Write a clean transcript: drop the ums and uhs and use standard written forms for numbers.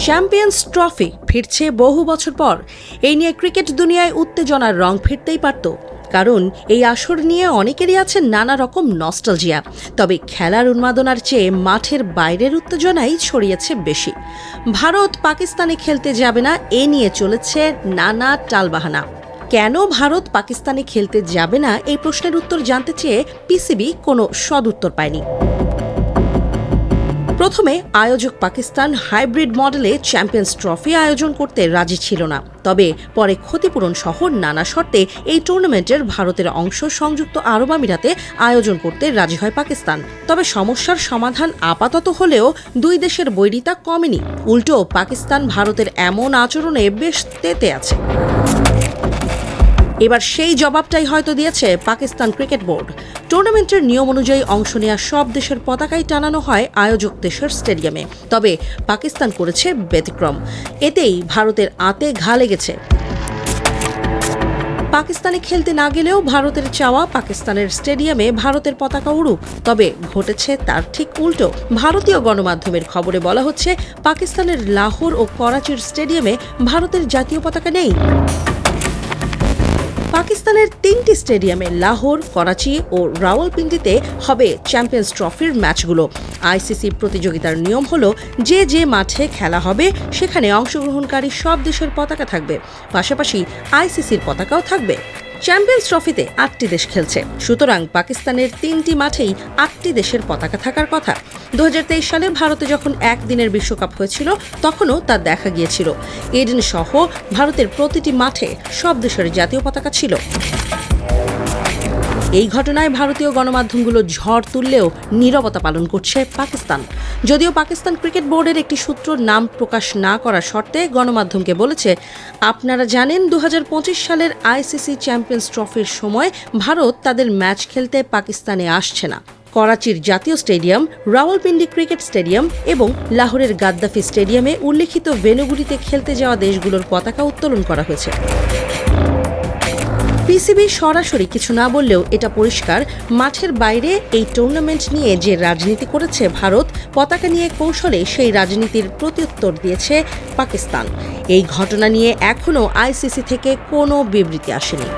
Champions trophy ফিরছে বহু বছর পর। এই নিয়ে ক্রিকেট দুনিয়ায় উত্তেজনার রং ফিরতেই পারত, কারণ এই আসর নিয়ে অনেকেরই আছে নানা রকম নস্টালজিয়া। তবে খেলার উন্মাদনার চেয়ে মাঠের বাইরের উত্তেজনাই ছড়িয়েছে বেশি। ভারত পাকিস্তানে খেলতে যাবে না, এ নিয়ে চলেছে নানা টালবাহানা। কেন ভারত পাকিস্তানে খেলতে যাবে না, এই প্রশ্নের উত্তর জানতে চেয়ে পিসিবি কোনো সদুত্তর পায়নি। প্রথমে আয়োজক পাকিস্তান হাইব্রিড মডেলে চ্যাম্পিয়ন্স ট্রফি আয়োজন করতে রাজি ছিল না। তবে পরে ক্ষতিপূরণ সহ নানা শর্তে এই টুর্নামেন্টের ভারতের অংশ সংযুক্ত আরব আমিরাতে আয়োজন করতে রাজি হয় পাকিস্তান। তবে সমস্যার সমাধান আপাতত হলেও দুই দেশের বৈরিতা কমেনি। উল্টো পাকিস্তান ভারতের এমন আচরণে বেশ তেতে আছে। এবার সেই জবাবটাই হয়তো দিয়েছে পাকিস্তান ক্রিকেট বোর্ড। টুর্নামেন্টের নিয়ম অনুযায়ী অংশ নেওয়া সব দেশের পতাকাই টানানো হয় আয়োজক দেশের স্টেডিয়ামে। তবে পাকিস্তান করেছে ব্যতিক্রম। এতেই ভারতের আঁতে ঘা লেগেছে। পাকিস্তানে খেলতে না গেলেও ভারতের চাওয়া পাকিস্তানের স্টেডিয়ামে ভারতের পতাকা উড়ুক। তবে ঘটেছে তার ঠিক উল্টো। ভারতীয় গণমাধ্যমের খবরে বলা হচ্ছে, পাকিস্তানের লাহোর ও করাচির স্টেডিয়ামে ভারতের জাতীয় পতাকা নেই। পাকিস্তানের 3টি স্টেডিয়ামে লাহোর, করাচি ও রাওয়ালপিন্ডিতে হবে চ্যাম্পিয়ন্স ট্রফির ম্যাচগুলো। আইসিসি প্রতিযোগিতার নিয়ম হলো, যে মাঠে খেলা হবে সেখানে অংশগ্রহণকারী সব দেশের পতাকা থাকবে, পাশাপাশি আইসিসির পতাকাও থাকবে। চ্যাম্পিয়ন্স ট্রফিতে 8টি দেশ খেলছে, সুতরাং পাকিস্তানের 3টি মাঠেই 8টি দেশের পতাকা থাকার কথা। 2023 সালে ভারতে যখন একদিনের বিশ্বকাপ হয়েছিল, তখনও তা দেখা গিয়েছিল। এডেন সহ ভারতের প্রতিটি মাঠে সব দেশের জাতীয় পতাকা ছিল। এই ঘটনায় ভারতীয় গণমাধ্যমগুলো ঝড় তুললেও নীরবতা পালন করছে পাকিস্তান। যদিও পাকিস্তান ক্রিকেট বোর্ডের একটি সূত্র নাম প্রকাশ না করার শর্তে গণমাধ্যমকে বলেছে, আপনারা জানেন 2025 সালের আইসিসি চ্যাম্পিয়ন্স ট্রফির সময় ভারত তাদের ম্যাচ খেলতে পাকিস্তানে আসছে না। করাচির জাতীয় স্টেডিয়াম, রাওয়ালপিন্ডি ক্রিকেট স্টেডিয়াম এবং লাহোরের গাদ্দাফি স্টেডিয়ামে উল্লেখিত ভেন্যুগুলিতে খেলতে যাওয়া দেশগুলোর পতাকা উত্তোলন করা হয়েছে। পিসিবি সরাসরি কিছু না বললেও এটা পরিষ্কার, মাঠের বাইরে এই টুর্নামেন্ট নিয়ে যে রাজনীতি করেছে ভারত, পতাকা নিয়ে কৌশলে সেই রাজনীতির প্রত্যুত্তর দিয়েছে পাকিস্তান। এই ঘটনা নিয়ে এখনও আইসিসি থেকে কোনো বিবৃতি আসেনি।